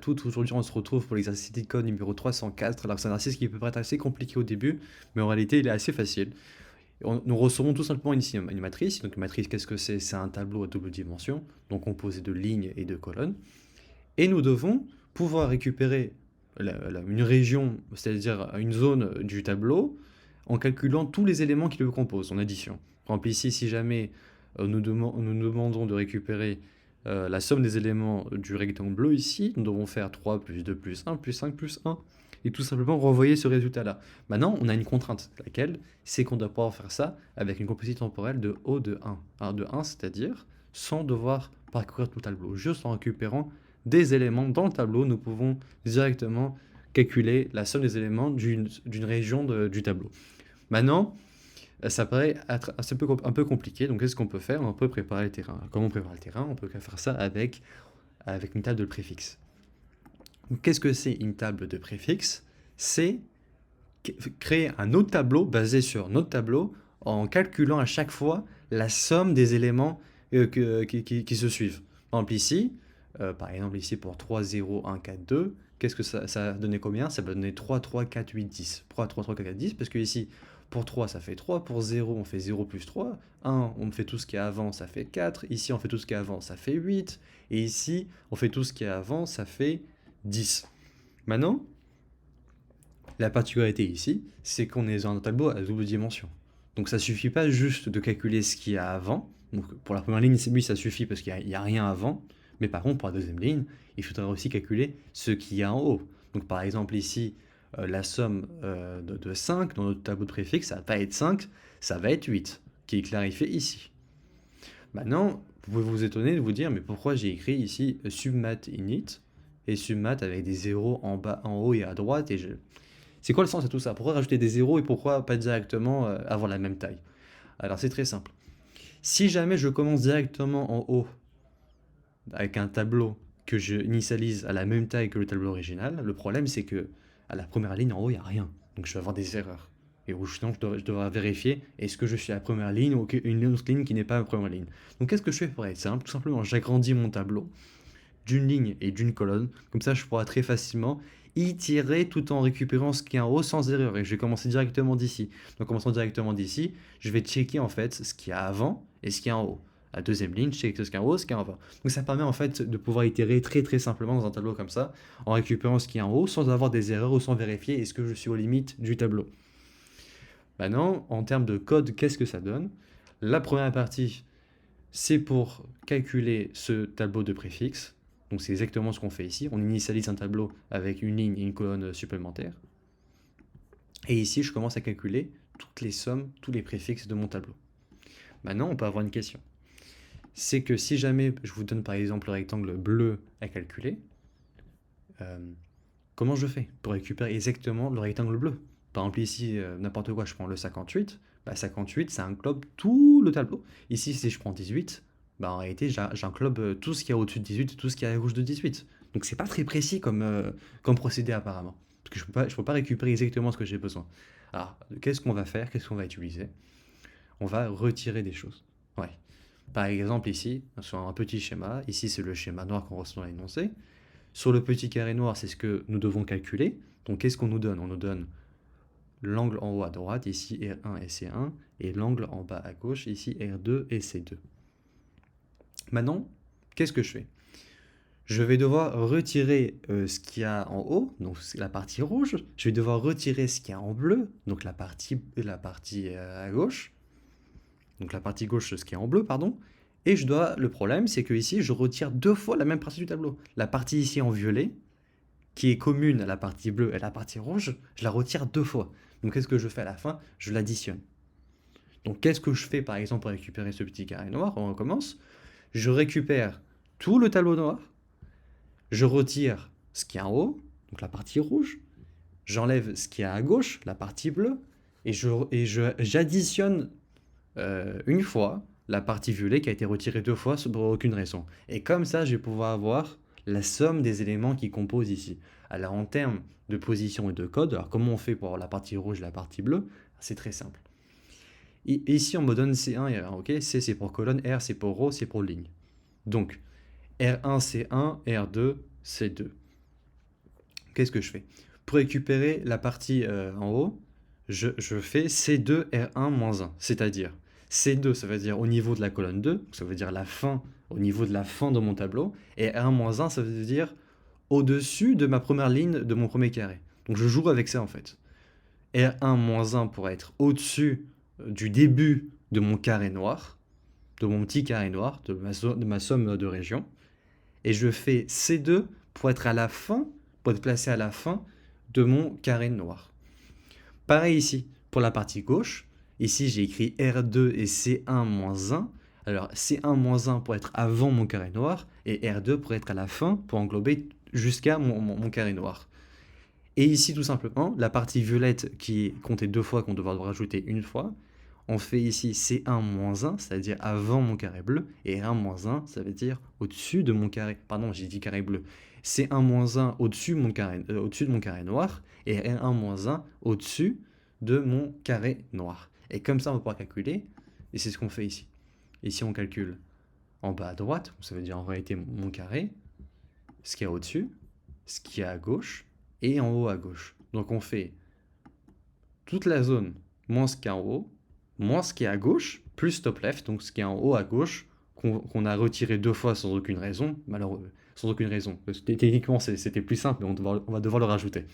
Tout aujourd'hui, on se retrouve pour l'exercice de code numéro 304. Alors, c'est un exercice qui peut paraître assez compliqué au début, mais en réalité, il est assez facile. Nous recevons tout simplement ici une matrice. Donc, une matrice, qu'est-ce que c'est? C'est un tableau à double dimension, donc composé de lignes et de colonnes. Et nous devons pouvoir récupérer une région, c'est-à-dire une zone du tableau, en calculant tous les éléments qui le composent, en addition. Par exemple, ici, si jamais nous demandons de récupérer la somme des éléments du rectangle bleu ici, nous devons faire 3 plus 2 plus 1 plus 5 plus 1, et tout simplement renvoyer ce résultat-là. Maintenant, on a une contrainte, laquelle c'est qu'on doit pouvoir faire ça avec une complexité temporelle de O de 1. Alors de 1, c'est-à-dire sans devoir parcourir tout le tableau, juste en récupérant des éléments dans le tableau, nous pouvons directement calculer la somme des éléments d'une région du tableau. Maintenant, ça paraît être un peu compliqué, donc qu'est-ce qu'on peut faire? On peut préparer le terrain. Comment on prépare le terrain? On peut faire ça avec une table de préfixes. Qu'est-ce que c'est une table de préfixes? C'est créer un autre tableau basé sur notre tableau en calculant à chaque fois la somme des éléments qui se suivent. Par exemple ici pour 3, 0, 1, 4, 2, qu'est-ce que ça a donné combien? Ça va donner 3, 3, 4, 8, 10. Pourquoi 3, 3, 4, 4, 10? Parce que ici, pour 3, ça fait 3. Pour 0, on fait 0 plus 3. 1, on fait tout ce qui est avant, ça fait 4. Ici, on fait tout ce qui est avant, ça fait 8. Et ici, on fait tout ce qui est avant, ça fait 10. Maintenant, la particularité ici, c'est qu'on est dans un tableau à double dimension. Donc ça suffit pas juste de calculer ce qu'il y a avant. Donc pour la première ligne, oui, ça suffit parce qu'il n'y a rien avant. Mais par contre, pour la deuxième ligne, il faudra aussi calculer ce qu'il y a en haut. Donc par exemple ici, la somme de 5 dans notre tableau de préfixe, ça va pas être 5, ça va être 8, qui est clarifié ici. Maintenant, vous pouvez vous étonner de vous dire, mais pourquoi j'ai écrit ici submat init et submat avec des zéros en bas, en haut et à droite, c'est quoi le sens de tout ça? Pourquoi rajouter des zéros et pourquoi pas directement avoir la même taille? Alors c'est très simple. Si jamais je commence directement en haut avec un tableau que je initialise à la même taille que le tableau original, le problème c'est que à la première ligne en haut il n'y a rien. Donc je vais avoir des erreurs. Et sinon je devrais vérifier est-ce que je suis à la première ligne ou une autre ligne qui n'est pas la première ligne. Donc qu'est-ce que je fais pour être simple? Tout simplement j'agrandis mon tableau d'une ligne et d'une colonne. Comme ça, je pourrai très facilement itérer tout en récupérant ce qui est en haut sans erreur. Et je vais commencer directement d'ici. Donc, en commençant directement d'ici, je vais checker en fait ce qu'il y a avant et ce qu'il y a en haut. La deuxième ligne, je check ce qu'il y a en haut, ce qu'il y a en bas. Donc, ça permet en fait de pouvoir itérer très très simplement dans un tableau comme ça, en récupérant ce qu'il y a en haut sans avoir des erreurs ou sans vérifier est-ce que je suis aux limites du tableau. Maintenant, en termes de code, qu'est-ce que ça donne? La première partie, c'est pour calculer ce tableau de préfixes. Donc c'est exactement ce qu'on fait ici. On initialise un tableau avec une ligne et une colonne supplémentaire. Et ici, je commence à calculer toutes les sommes, tous les préfixes de mon tableau. Maintenant, on peut avoir une question. C'est que si jamais je vous donne par exemple le rectangle bleu à calculer, euh, comment je fais pour récupérer exactement le rectangle bleu? Par exemple ici, n'importe quoi, je prends le 58. 58, ça englobe tout le tableau. Ici, si je prends 18, en réalité, j'englobe tout ce qu'il y a au-dessus de 18 et tout ce qu'il y a à gauche de 18. Donc c'est pas très précis comme procédé apparemment. Parce que je peux pas récupérer exactement ce que j'ai besoin. Alors, qu'est-ce qu'on va faire? Qu'est-ce qu'on va utiliser? On va retirer des choses. Ouais. Par exemple ici, sur un petit schéma, ici c'est le schéma noir qu'on ressent dans l'énoncé. Sur le petit carré noir, c'est ce que nous devons calculer. Donc qu'est-ce qu'on nous donne? On nous donne l'angle en haut à droite, ici R1 et C1, et l'angle en bas à gauche, ici R2 et C2. Maintenant, qu'est-ce que je fais? Je vais devoir retirer ce qu'il y a en haut, donc la partie rouge. Je vais devoir retirer ce qu'il y a en bleu, donc la partie à gauche. Donc la partie gauche, ce qui est en bleu, pardon. Et le problème, c'est que ici, je retire deux fois la même partie du tableau. La partie ici en violet, qui est commune à la partie bleue et à la partie rouge, je la retire deux fois. Donc qu'est-ce que je fais à la fin? Je l'additionne. Donc qu'est-ce que je fais par exemple pour récupérer ce petit carré noir? On recommence. Je récupère tout le tableau noir, je retire ce qui est en haut, donc la partie rouge, j'enlève ce qui est à gauche, la partie bleue, et j'additionne une fois la partie violet qui a été retirée deux fois pour aucune raison. Et comme ça, je vais pouvoir avoir la somme des éléments qui composent ici. Alors en termes de position et de code, alors comment on fait pour avoir la partie rouge et la partie bleue? C'est très simple. Ici, on me donne C1 et R1, ok? C c'est pour colonne, R c'est pour ligne. Donc, R1 C1, R2 C2. qu'est-ce que je fais? Pour récupérer la partie en haut, je fais C2 R1 moins 1, c'est-à-dire C2, ça veut dire au niveau de la colonne 2, ça veut dire la fin, au niveau de la fin de mon tableau, et R1 moins 1, ça veut dire au-dessus de ma première ligne de mon premier carré. Donc je joue avec ça en fait. R1 moins 1 pour être au-dessus du début de mon carré noir, de mon petit carré noir, de ma somme de régions. Et je fais C2 pour être à la fin, pour être placé à la fin de mon carré noir. Pareil ici, pour la partie gauche. Ici, j'ai écrit R2 et C1 moins 1. Alors, C1 moins 1 pour être avant mon carré noir, et R2 pour être à la fin, pour englober jusqu'à mon carré noir. Et ici, tout simplement, la partie violette qui est comptée 2 fois, qu'on devra rajouter une fois, on fait ici C1 moins 1, c'est-à-dire avant mon carré bleu, et R1 moins 1, ça veut dire au-dessus de mon carré, pardon, j'ai dit carré bleu, C1 moins 1 au-dessus de mon carré noir, et R1 moins 1 au-dessus de mon carré noir. Et comme ça, on va pouvoir calculer, et c'est ce qu'on fait ici. Ici, on calcule en bas à droite, ça veut dire en réalité mon carré, ce qu'il y a au-dessus, ce qu'il y a à gauche, et en haut à gauche. Donc on fait toute la zone moins ce qu'il y a en haut, moins ce qui est à gauche, plus top left, donc ce qui est en haut à gauche, qu'on a retiré 2 fois sans aucune raison, malheureusement, sans aucune raison. Parce que techniquement, c'était plus simple, mais on va devoir le rajouter.